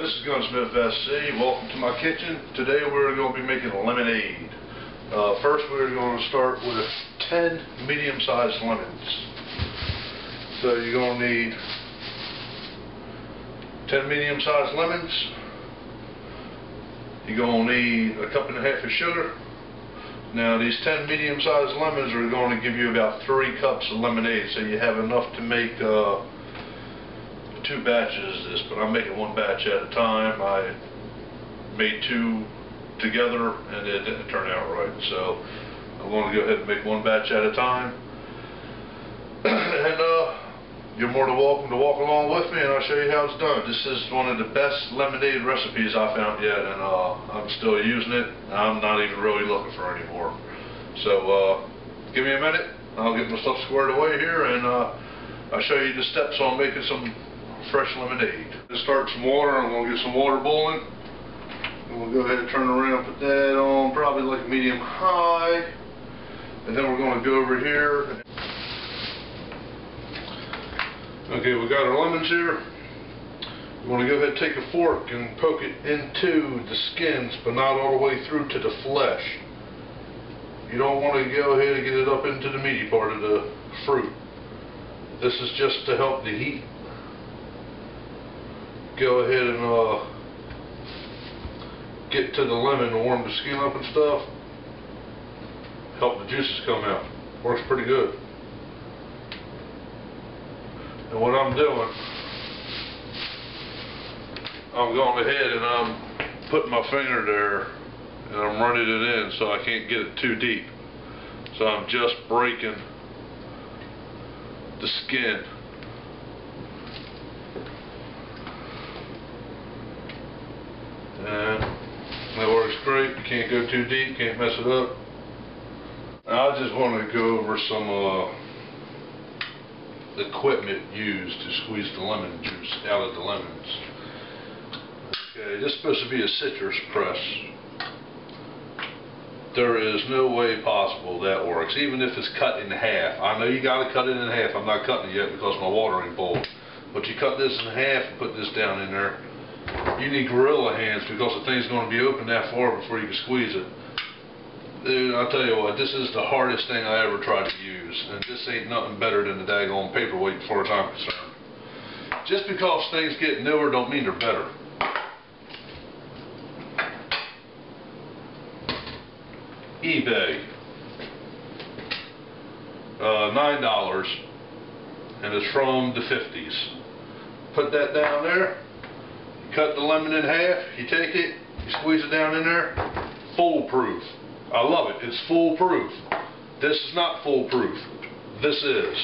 This is Gunsmith SC. Welcome to my kitchen. Today we're going to be making lemonade. First we're going to start with 10 medium-sized lemons. So you're going to need 10 medium-sized lemons. You're going to need a cup and a half of sugar. Now these 10 medium-sized lemons are going to give you about 3 cups of lemonade, so you have enough to make 2 batches of this, but I'm making 1 batch at a time. I made 2 together and it didn't turn out right, so I'm going to go ahead and make 1 batch at a time. And you're more than welcome to walk along with me and I'll show you how it's done. This is one of the best lemonade recipes I found yet, and I'm still using it. I'm not even really looking for any more. So give me a minute, I'll get my stuff squared away here and I'll show you the steps on making some fresh lemonade. Just start some water. I'm going to get some water boiling. And we'll go ahead and turn around, put that on probably like medium high. And then we're going to go over here. Okay, we got our lemons here. You want to go ahead and take a fork and poke it into the skins, but not all the way through to the flesh. You don't want to go ahead and get it up into the meaty part of the fruit. This is just to help the heat go ahead and get to the lemon and warm the skin up and stuff. Help the juices come out. Works pretty good. And what I'm doing, I'm going ahead and I'm putting my finger there and I'm running it in so I can't get it too deep. So I'm just breaking the skin. And that works great. You can't go too deep, can't mess it up. I just want to go over some equipment used to squeeze the lemon juice out of the lemons. Okay, this is supposed to be a citrus press. There is no way possible that works, even if it's cut in half. I know you got to cut it in half. I'm not cutting it yet because my water ain't boiled. But you cut this in half and put this down in there. You need gorilla hands because the thing's going to be open that far before you can squeeze it. Dude, I'll tell you what, this is the hardest thing I ever tried to use, and this ain't nothing better than the daggone paperweight as far as I'm concerned. Just because things get newer don't mean they're better. eBay, $9, and it's from the 50s. Put that down there. Cut the lemon in half, you take it, you squeeze it down in there, foolproof. I love it, it's foolproof. This is not foolproof, this is.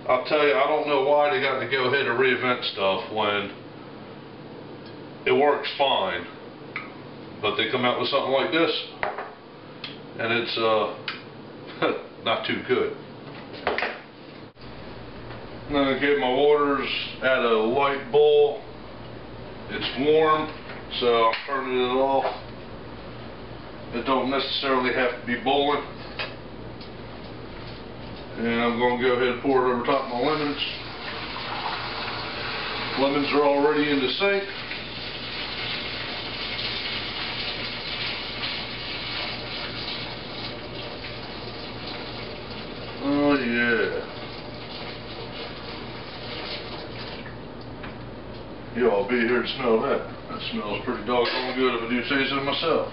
I'll tell you, I don't know why they got to go ahead and reinvent stuff when it works fine. But they come out with something like this, and it's not too good. I'm going to get my waters at a light boil. It's warm, so I'm turning it off. It don't necessarily have to be boiling. And I'm going to go ahead and pour it over top of my lemons. Lemons are already in the sink. Oh yeah. Y'all be here to smell that. That smells pretty doggone good if I do say so myself.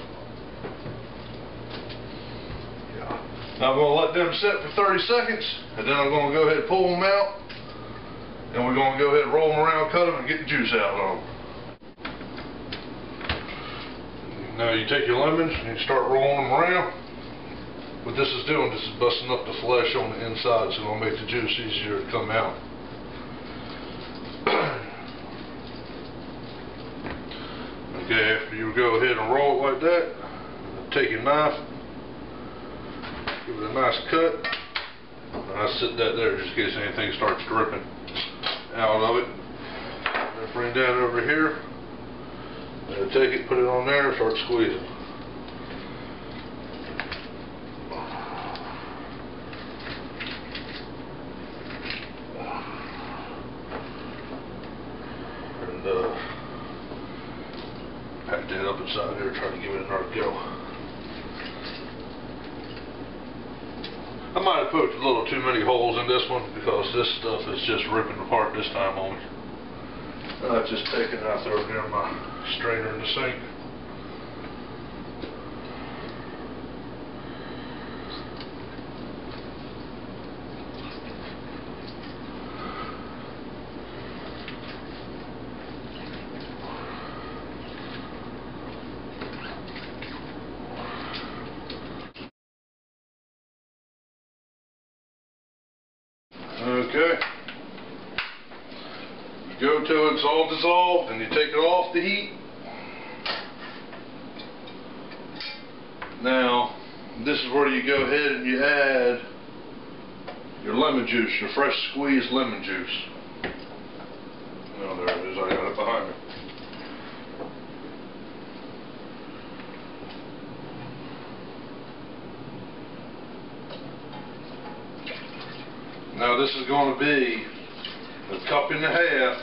Yeah. Now I'm going to let them sit for 30 seconds, and then I'm going to go ahead and pull them out, and we're going to go ahead and roll them around, cut them, and get the juice out of them. Now you take your lemons and you start rolling them around. What this is doing, this is busting up the flesh on the inside, so it'll make the juice easier to come out. Okay, after you go ahead and roll it like that, take your knife, give it a nice cut, and I sit that there just in case anything starts dripping out of it. Then bring that over here, and take it, put it on there, and start squeezing. Packed it up inside here, trying to give it another go. I might have poked a little too many holes in this one because this stuff is just ripping apart this time on me. Just take it out, throw it in my strainer in the sink. Okay. You go till it's all dissolved and you take it off the heat. Now, this is where you go ahead and you add your lemon juice, your fresh squeezed lemon juice. Oh, there it is. I got it behind me. Now this is going to be a cup and a half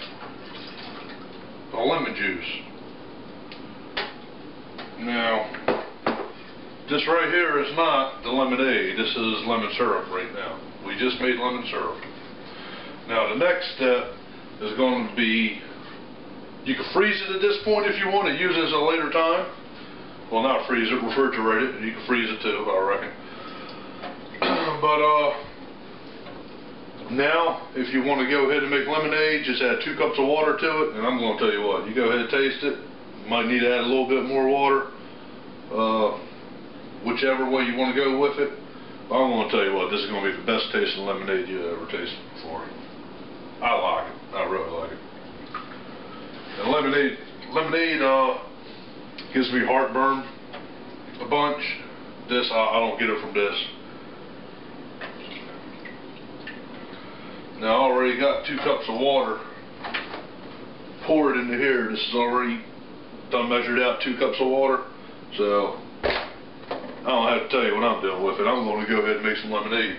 of lemon juice. Now, this right here is not the lemonade. This is lemon syrup right now. We just made lemon syrup. Now the next step is going to be, you can freeze it at this point if you want to use it at a later time. Well, not freeze it, refrigerate it. You can freeze it too, I reckon. But now, if you want to go ahead and make lemonade, just add 2 cups of water to it, and I'm going to tell you what, you go ahead and taste it. You might need to add a little bit more water, whichever way you want to go with it. But I'm going to tell you what, this is going to be the best tasting lemonade you ever tasted before. I like it. I really like it. And lemonade gives me heartburn a bunch. This, I don't get it from this. Now I already got 2 cups of water poured into here. This is already done measured out 2 cups of water. So I don't have to tell you what I'm doing with it. I'm going to go ahead and make some lemonade.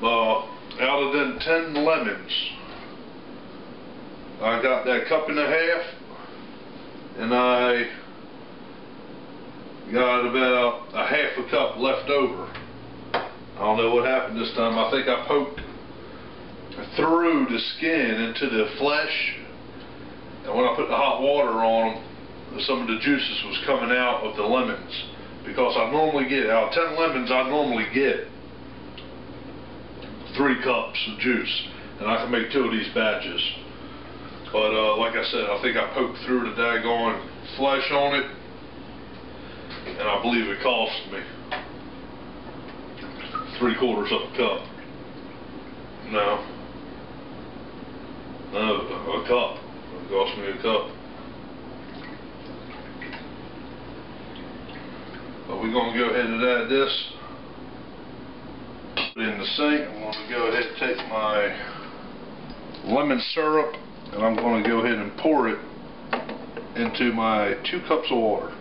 Out of them 10 lemons, I got that cup and a half, and I got about a half a cup left over. I don't know what happened this time. I think I poked through the skin into the flesh, and when I put the hot water on them, some of the juices was coming out of the lemons. Because I normally get, out of 10 lemons, I normally get 3 cups of juice, and I can make 2 of these batches. But like I said, I think I poked through the daggone flesh on it, and I believe it cost me 3/4 of a cup. No, a cup. It cost me a cup. But we're going to go ahead and add this in the sink. I'm going to go ahead and take my lemon syrup, and I'm going to go ahead and pour it into my 2 cups of water.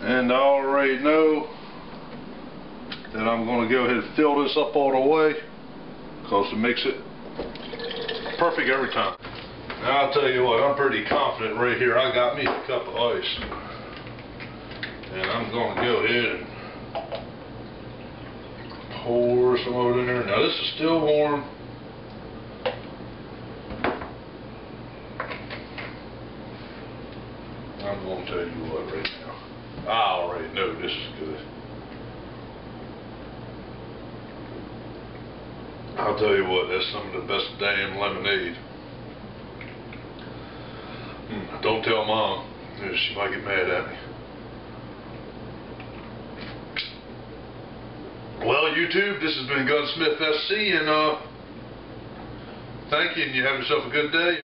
And I already know that I'm going to go ahead and fill this up all the way, because it makes it perfect every time. Now I'll tell you what, I'm pretty confident right here. I got me a cup of ice, and I'm going to go ahead and pour some of it in there. Now this is still warm. I'm going to tell you what right now. I already know this is good. I'll tell you what, that's some of the best damn lemonade. Don't tell Mom. She might get mad at me. Well, YouTube, this has been Gunsmith SC, and thank you, and you have yourself a good day.